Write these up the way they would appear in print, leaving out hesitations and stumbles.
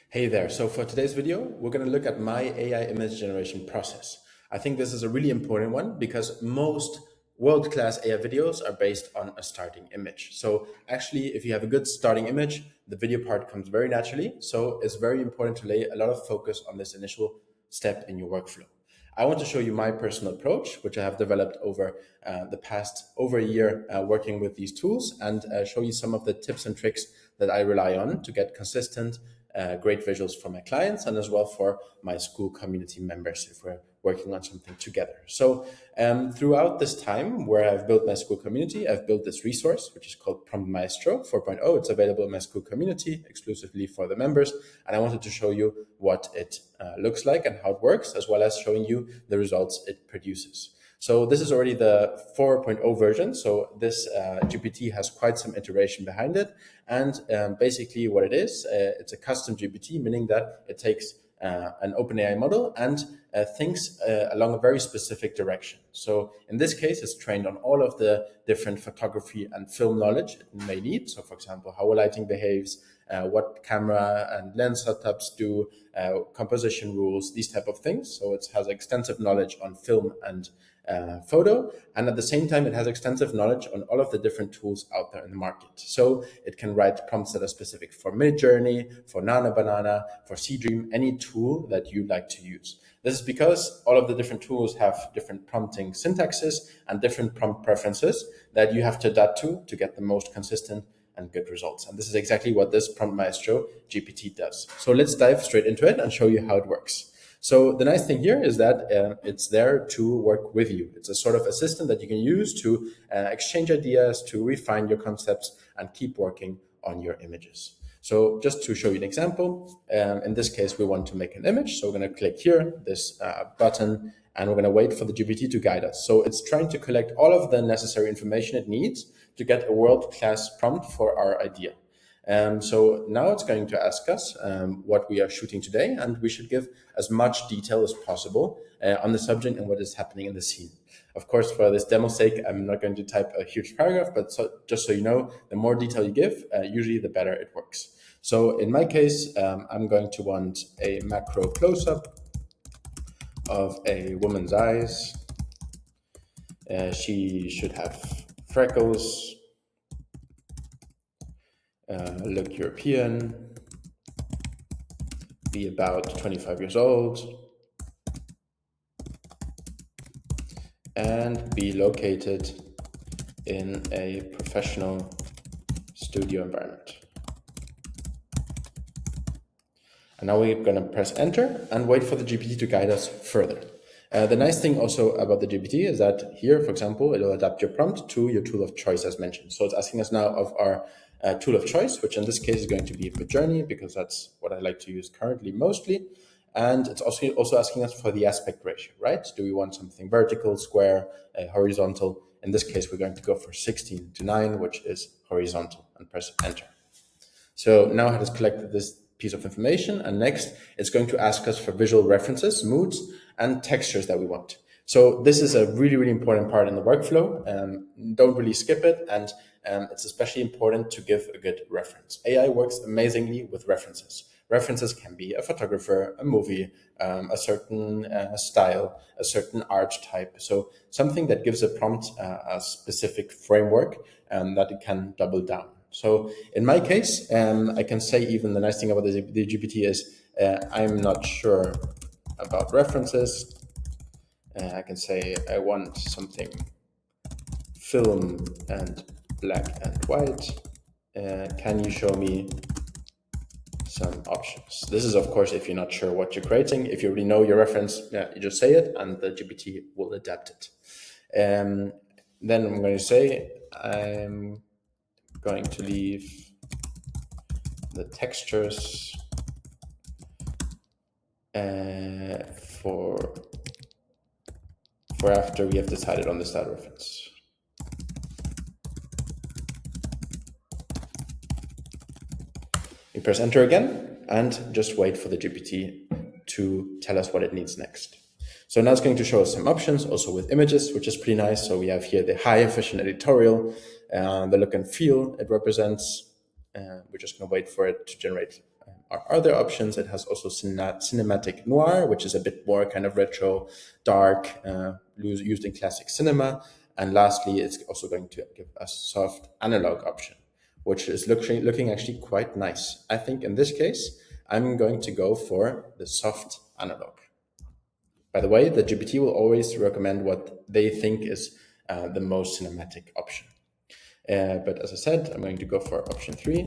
Hey there. So for today's video, we're going to look at my AI image generation process. I think this is a really important one because most world-class AI videos are based on a starting image. So actually, if you have a good starting image, the video part comes very naturally. So it's very important to lay a lot of focus on this initial step in your workflow. I want to show you my personal approach, which I have developed over the past over a year working with these tools, and show you some of the tips and tricks that I rely on to get consistent, great visuals for my clients and as well for my school community members if we're working on something together. So throughout this time where I've built my school community, I've built this resource, which is called Prompt Maestro 4.0. It's available in my school community exclusively for the members. And I wanted to show you what it looks like and how it works, as well as showing you the results it produces. So this is already the 4.0 version. So this GPT has quite some iteration behind it. And basically what it is, it's a custom GPT, meaning that it takes an OpenAI model and thinks along a very specific direction. So in this case, it's trained on all of the different photography and film knowledge it may need. So for example, how lighting behaves, what camera and lens setups do, composition rules, these type of things. So it has extensive knowledge on film and photo, and at the same time it has extensive knowledge on all of the different tools out there in the market. So it can write prompts that are specific for Midjourney, for Nana Banana, for Seedream, any tool that you like to use. This is because all of the different tools have different prompting syntaxes and different prompt preferences that you have to adapt to get the most consistent and good results. And this is exactly what this Prompt Maestro GPT does. So let's dive straight into it and show you how it works. So the nice thing here is that it's there to work with you. It's a sort of assistant that you can use to exchange ideas, to refine your concepts, and keep working on your images. So just to show you an example, in this case, we want to make an image. So we're going to click here, this button, and we're going to wait for the GPT to guide us. So it's trying to collect all of the necessary information it needs to get a world-class prompt for our idea. So now it's going to ask us what we are shooting today, and we should give as much detail as possible on the subject and what is happening in the scene. Of course, for this demo's sake, I'm not going to type a huge paragraph, but just so you know, the more detail you give, usually the better it works. So in my case, I'm going to want a macro close-up of a woman's eyes. She should have freckles, look European, be about 25 years old, and be located in a professional studio environment. And now we're going to press enter and wait for the GPT to guide us further. The nice thing also about the GPT is that here, for example, it'll adapt your prompt to your tool of choice as mentioned. So it's asking us now of our tool of choice, which in this case is going to be Midjourney, because that's what I like to use currently mostly. And it's also asking us for the aspect ratio, right? Do we want something vertical, square, horizontal? In this case, we're going to go for 16:9, which is horizontal, and press enter. So now it has collected this piece of information, and next it's going to ask us for visual references, moods, and textures that we want. So this is a really, really important part in the workflow. Don't really skip it, and it's especially important to give a good reference. AI works amazingly with references. References can be a photographer, a movie, a certain style, a certain art type. So something that gives a prompt a specific framework that it can double down. So in my case, I can say even the nice thing about the GPT is I'm not sure about references. I can say I want something film and black and white. Can you show me some options? This is, of course, if you're not sure what you're creating. If you already know your reference, you just say it and the GPT will adapt it. Then I'm going to say I'm going to leave the textures for after we have decided on the style reference. We press enter again and just wait for the GPT to tell us what it needs next. So now it's going to show us some options also with images, which is pretty nice. So we have here the high efficient editorial, the look and feel it represents. We're just going to wait for it to generate our other options. It has also cinematic noir, which is a bit more kind of retro, dark, used in classic cinema. And lastly, it's also going to give a soft analog option, which is looking actually quite nice. I think in this case, I'm going to go for the soft analog. By the way, the GPT will always recommend what they think is the most cinematic option. But as I said, I'm going to go for option 3.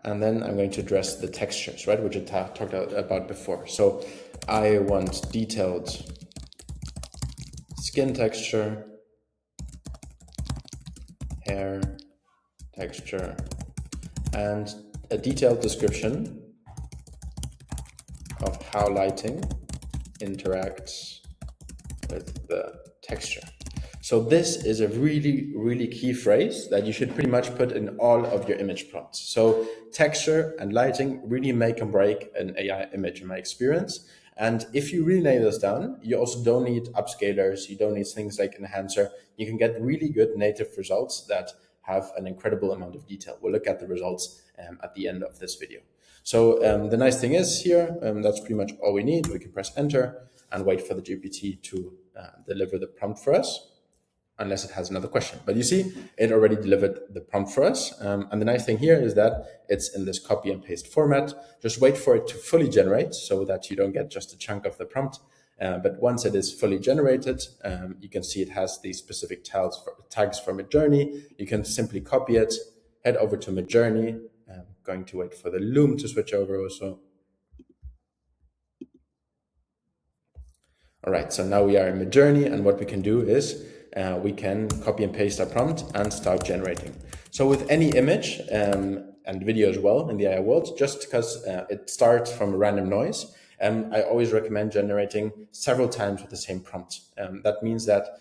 And then I'm going to address the textures, right, which I talked about before. So I want detailed skin texture, hair texture, and a detailed description of how lighting interacts with the texture. So this is a really, really key phrase that you should pretty much put in all of your image prompts. So texture and lighting really make and break an AI image in my experience. And if you really nail this down, you also don't need upscalers. You don't need things like enhancer. You can get really good native results that have an incredible amount of detail. We'll look at the results at the end of this video. So the nice thing is here, that's pretty much all we need. We can press enter and wait for the GPT to deliver the prompt for us, unless it has another question. But you see, it already delivered the prompt for us. And the nice thing here is that it's in this copy and paste format. Just wait for it to fully generate so that you don't get just a chunk of the prompt. But once it is fully generated, you can see it has these specific tags for Midjourney. You can simply copy it, head over to Midjourney. I'm going to wait for the loom to switch over also. All right, so now we are in Midjourney, and what we can do is we can copy and paste our prompt and start generating. So with any image and video as well in the AI world, just because it starts from a random noise, I always recommend generating several times with the same prompt. That means that,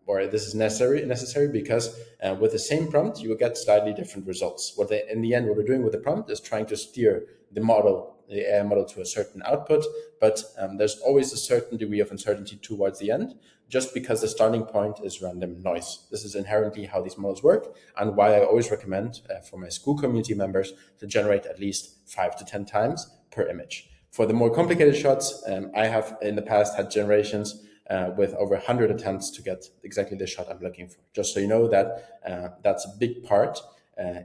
or this is necessary because with the same prompt, you will get slightly different results. In the end, what we're doing with the prompt is trying to steer the AI model to a certain output, but there's always a certain degree of uncertainty towards the end, just because the starting point is random noise. This is inherently how these models work, and why I always recommend for my school community members to generate at least 5 to 10 times per image. For the more complicated shots, I have in the past had generations with over 100 attempts to get exactly the shot I'm looking for. Just so you know that that's a big part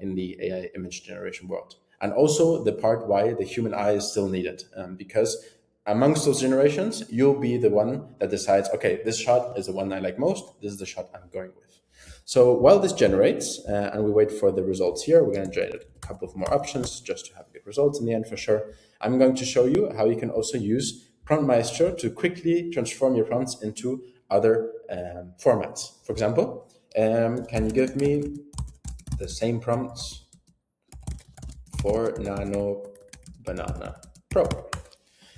in the AI image generation world. And also the part why the human eye is still needed, because amongst those generations, you'll be the one that decides, okay, this shot is the one I like most. This is the shot I'm going with. So while this generates and we wait for the results here, we're going to generate a couple of more options just to have good results in the end for sure. I'm going to show you how you can also use Prompt Maestro to quickly transform your prompts into other formats. For example, can you give me the same prompts for Nano Banana Pro?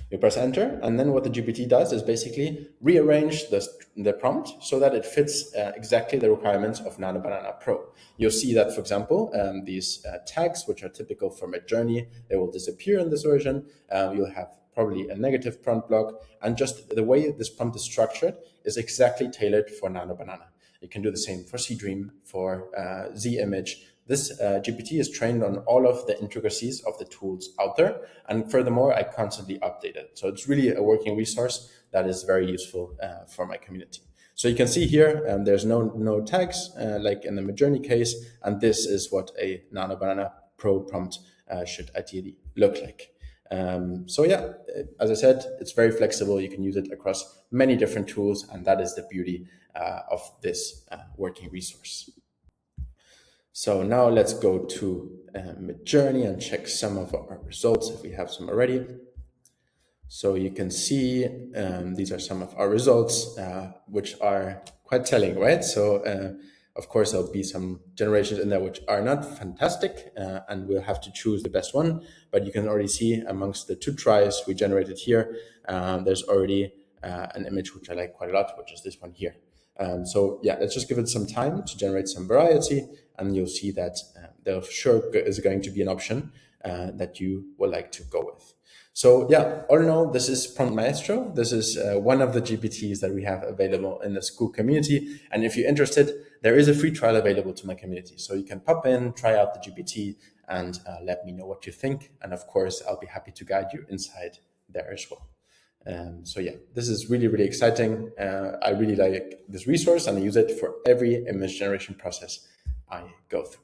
You press enter, and then what the GPT does is basically rearrange the prompt so that it fits exactly the requirements of Nano Banana Pro. You'll see that, for example, these tags, which are typical for Midjourney, they will disappear in this version. You'll have probably a negative prompt block, and just the way this prompt is structured is exactly tailored for Nano Banana. You can do the same for Seedream, for Z Image. This GPT is trained on all of the intricacies of the tools out there. And furthermore, I constantly update it. So it's really a working resource that is very useful for my community. So you can see here, there's no tags like in the Midjourney case. And this is what a Nano Banana Pro prompt should ideally look like. So yeah, as I said, it's very flexible. You can use it across many different tools. And that is the beauty of this working resource. So now let's go to Midjourney and check some of our results if we have some already. So you can see these are some of our results, which are quite telling, right? So of course, there'll be some generations in there which are not fantastic, and we'll have to choose the best one. But you can already see amongst the 2 tries we generated here, there's already an image which I like quite a lot, which is this one here. So yeah, let's just give it some time to generate some variety, and you'll see that there sure is going to be an option that you would like to go with. So yeah, all in all, this is Prompt Maestro. This is one of the GPTs that we have available in the school community. And if you're interested, there is a free trial available to my community. So you can pop in, try out the GPT, and let me know what you think. And of course, I'll be happy to guide you inside there as well. So yeah, this is really, really exciting. I really like this resource, and I use it for every image generation process I go through.